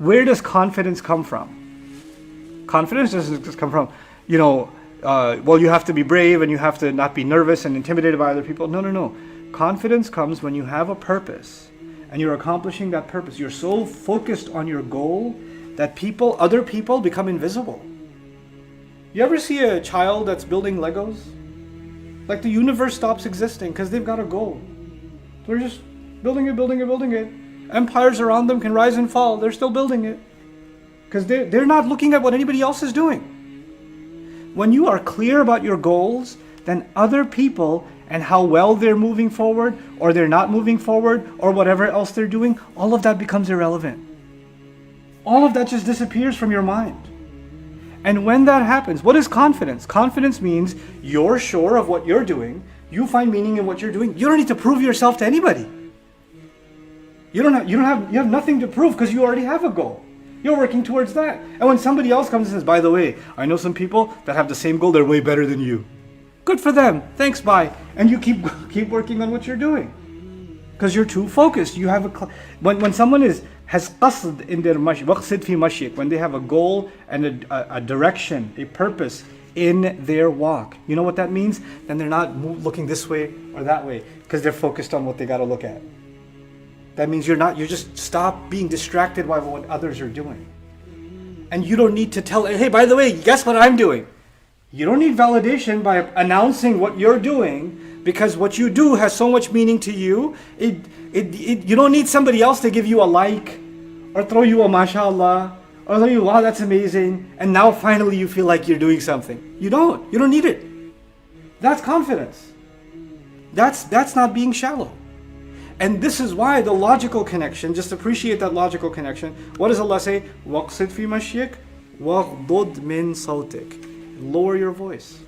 Where does confidence come from? Confidence doesn't just come from, well, you have to be brave and you have to not be nervous and intimidated by other people. No, no, no. Confidence comes when you have a purpose and you're accomplishing that purpose. You're so focused on your goal that other people become invisible. You ever see a child that's building Legos? Like the universe stops existing because they've got a goal. They're just building it, building it, building it. Empires around them can rise and fall. They're still building it. Because they're not looking at what anybody else is doing. When you are clear about your goals, then other people and how well they're moving forward, or they're not moving forward, or whatever else they're doing, all of that becomes irrelevant. All of that just disappears from your mind. And when that happens, what is confidence? Confidence means you're sure of what you're doing. You find meaning in what you're doing. You don't need to prove yourself to anybody. You have nothing to prove because you already have a goal. You're working towards that. And when somebody else comes and says, by the way, I know some people that have the same goal, they're way better than you. Good for them. Thanks, bye. And you keep working on what you're doing. Because you're too focused. You have when someone has qasd in their mashi, waqsid fi mashik, when they have a goal and a direction, a purpose in their walk. You know what that means? Then they're not looking this way or that way because they're focused on what they got to look at. That means you just stop being distracted by what others are doing. And you don't need to tell, hey, by the way, guess what I'm doing? You don't need validation by announcing what you're doing, because what you do has so much meaning to you. You don't need somebody else to give you a like or throw you a mashallah or throw you, wow, that's amazing. And now finally you feel like you're doing something. You don't need it. That's confidence. That's not being shallow. And this is why the logical connection, just appreciate that logical connection. What does Allah say? وَقْصِدْ فِي مَشْيِكَ وَغْضُضْ مِنْ صَوْتِكَ. Lower your voice.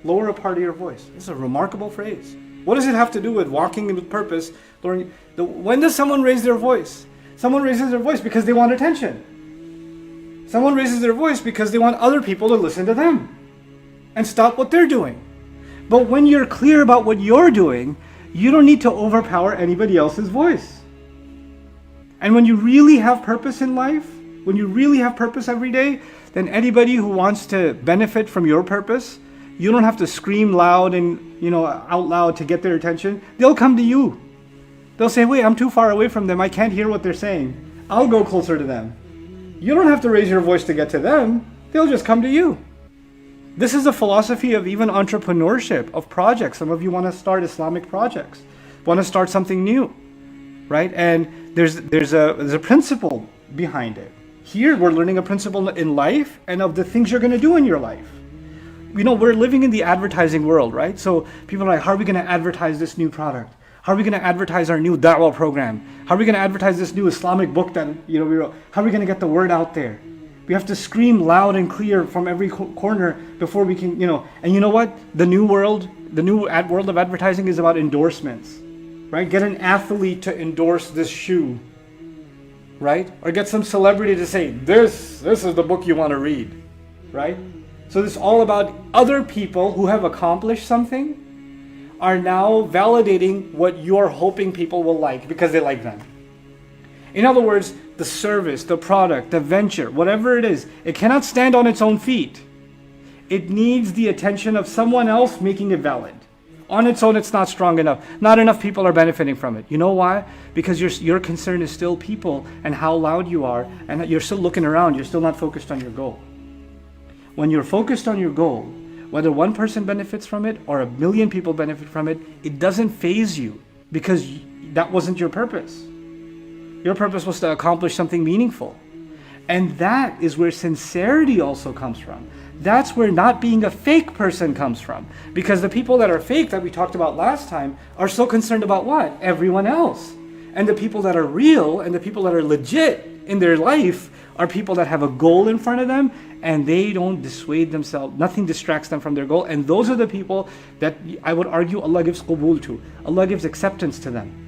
Lower a part of your voice. This is a remarkable phrase. What does it have to do with walking with purpose? When does someone raise their voice? Someone raises their voice because they want attention. Someone raises their voice because they want other people to listen to them and stop what they're doing. But when you're clear about what you're doing, you don't need to overpower anybody else's voice. And when you really have purpose in life, when you really have purpose every day, then anybody who wants to benefit from your purpose, you don't have to scream loud and out loud to get their attention. They'll come to you. They'll say, wait, I'm too far away from them. I can't hear what they're saying. I'll go closer to them. You don't have to raise your voice to get to them. They'll just come to you. This is a philosophy of even entrepreneurship, of projects. Some of you want to start Islamic projects, want to start something new, right? And there's a principle behind it. Here we're learning a principle in life and of the things you're going to do in your life. We're living in the advertising world, right? So people are like, how are we going to advertise this new product? How are we going to advertise our new da'wah program? How are we going to advertise this new Islamic book that we wrote? How are we going to get the word out there? We have to scream loud and clear from every corner before we can, And you know what? The new world of advertising is about endorsements, right? Get an athlete to endorse this shoe, right? Or get some celebrity to say, this is the book you want to read, right? So this is all about other people who have accomplished something are now validating what you're hoping people will like because they like them. In other words, the service, the product, the venture, whatever it is, it cannot stand on its own feet. It needs the attention of someone else making it valid. On its own, it's not strong enough. Not enough people are benefiting from it. You know why? Because your concern is still people and how loud you are, and you're still looking around. You're still not focused on your goal. When you're focused on your goal, whether one person benefits from it or 1 million people benefit from it, it doesn't faze you because that wasn't your purpose. Your purpose was to accomplish something meaningful. And that is where sincerity also comes from. That's where not being a fake person comes from. Because the people that are fake that we talked about last time are so concerned about what? Everyone else. And the people that are real and the people that are legit in their life are people that have a goal in front of them and they don't dissuade themselves. Nothing distracts them from their goal. And those are the people that I would argue Allah gives qubul to. Allah gives acceptance to them.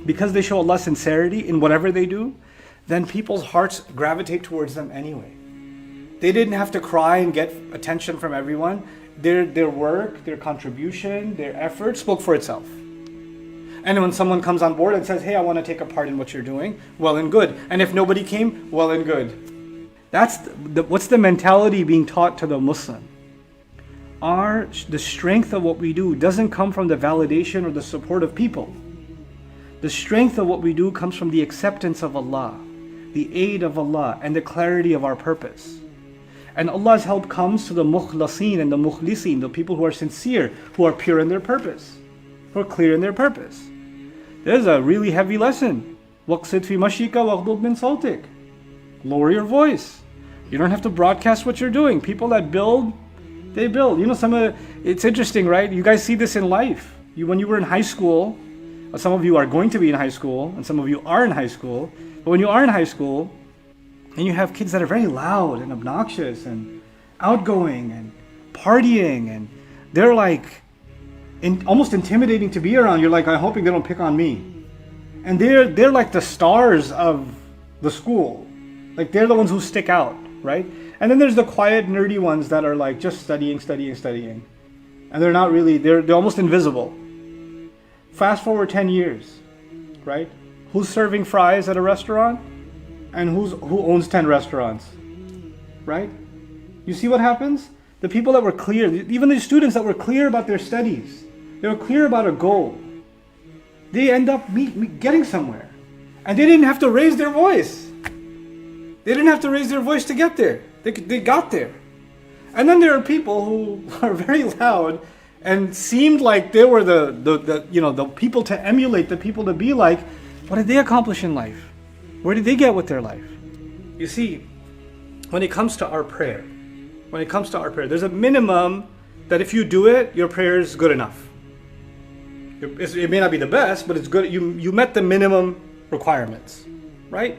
Because they show Allah sincerity in whatever they do, then people's hearts gravitate towards them anyway. They didn't have to cry and get attention from everyone. Their work, their contribution, their effort spoke for itself. And when someone comes on board and says, hey, I want to take a part in what you're doing, well and good. And if nobody came, well and good. That's what's the mentality being taught to the Muslim. The strength of what we do doesn't come from the validation or the support of people. The strength of what we do comes from the acceptance of Allah, the aid of Allah, and the clarity of our purpose. And Allah's help comes to the mukhlasin and the mukhlisin, the people who are sincere, who are pure in their purpose, who are clear in their purpose. There's a really heavy lesson. وَقْصِدْ فِي مَشِيكَ وَغْضُضْ مِنْ صَوْتِكَ. Lower your voice. You don't have to broadcast what you're doing. People that build, they build. You know, it's interesting, right? You guys see this in life. When you were in high school, some of you are going to be in high school, and some of you are in high school. But when you are in high school, and you have kids that are very loud and obnoxious and outgoing and partying, and they're like almost intimidating to be around. You're like, I'm hoping they don't pick on me. And they're like the stars of the school. Like they're the ones who stick out, right? And then there's the quiet, nerdy ones that are like just studying. And they're not really, they're almost invisible. Fast forward 10 years, right? Who's serving fries at a restaurant? And who owns 10 restaurants, right? You see what happens? The people that were clear, even the students that were clear about their studies, they were clear about a goal, they end up getting somewhere. And they didn't have to raise their voice. They didn't have to raise their voice to get there. They got there. And then there are people who are very loud and seemed like they were the people to emulate, the people to be like. What did they accomplish in life? Where did they get with their life? You see, when it comes to our prayer, there's a minimum that if you do it, your prayer is good enough. It may not be the best, but it's good. You met the minimum requirements, right?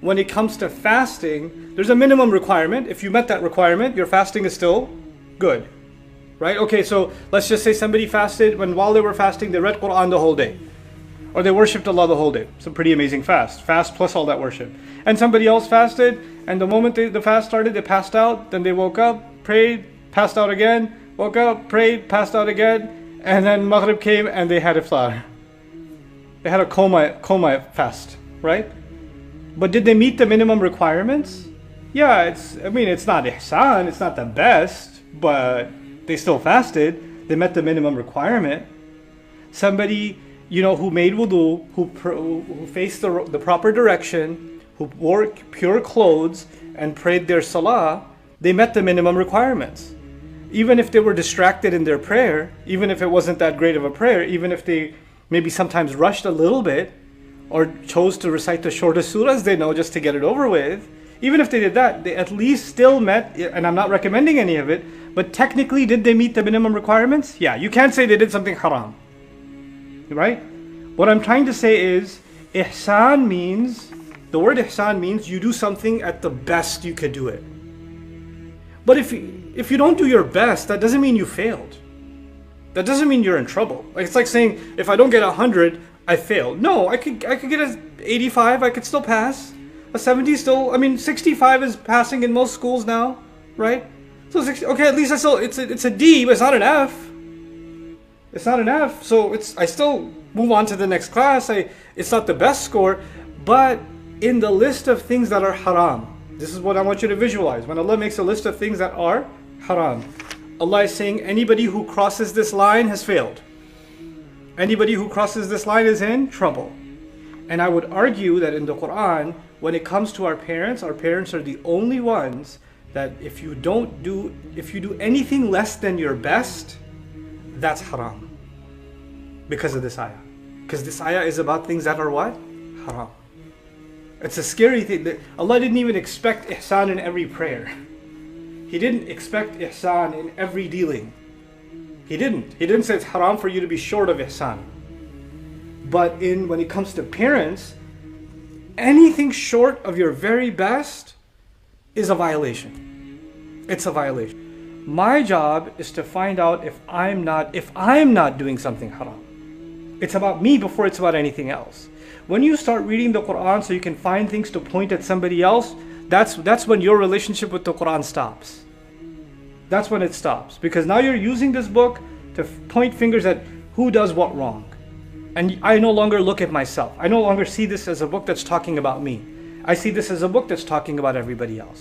When it comes to fasting, there's a minimum requirement. If you met that requirement, your fasting is still good, right? Okay, so let's just say somebody fasted, while they were fasting, they read Quran the whole day. Or they worshipped Allah the whole day. It's a pretty amazing fast. Fast plus all that worship. And somebody else fasted, and the moment the fast started, they passed out. Then they woke up, prayed, passed out again, woke up, prayed, passed out again. And then Maghrib came and they had iftar. They had a coma fast, right? But did they meet the minimum requirements? Yeah, it's not ihsan, it's not the best, but they still fasted. They met the minimum requirement. Somebody who made wudu, who faced the proper direction, who wore pure clothes and prayed their salah, they met the minimum requirements. Even if they were distracted in their prayer, even if it wasn't that great of a prayer, even if they maybe sometimes rushed a little bit or chose to recite the shortest surahs they know just to get it over with, even if they did that, they at least still met, and I'm not recommending any of it, but technically did they meet the minimum requirements? Yeah, you can't say they did something haram. Right? What I'm trying to say is, the word ihsan means you do something at the best you could do it. But if you don't do your best, that doesn't mean you failed. That doesn't mean you're in trouble. Like it's like saying, if I don't get 100, I failed. No, I could get an 85, I could still pass. A 70 still, 65 is passing in most schools now, right? So okay, at least it's a D, but it's not an F. It's not an F, so I still move on to the next class. It's not the best score, but in the list of things that are haram, this is what I want you to visualize. When Allah makes a list of things that are haram, Allah is saying anybody who crosses this line has failed. Anybody who crosses this line is in trouble. And I would argue that in the Quran, when it comes to our parents are the only ones that if you do anything less than your best, that's haram. Because of this ayah. Because this ayah is about things that are what? Haram. It's a scary thing. That Allah didn't even expect ihsan in every prayer. He didn't expect ihsan in every dealing. He didn't say it's haram for you to be short of ihsan. But when it comes to parents, anything short of your very best is a violation. It's a violation. My job is to find out if I'm not doing something haram. It's about me before it's about anything else. When you start reading the Quran so you can find things to point at somebody else, that's when your relationship with the Quran stops. That's when it stops. Because now you're using this book to point fingers at who does what wrong. And I no longer look at myself. I no longer see this as a book that's talking about me. I see this as a book that's talking about everybody else.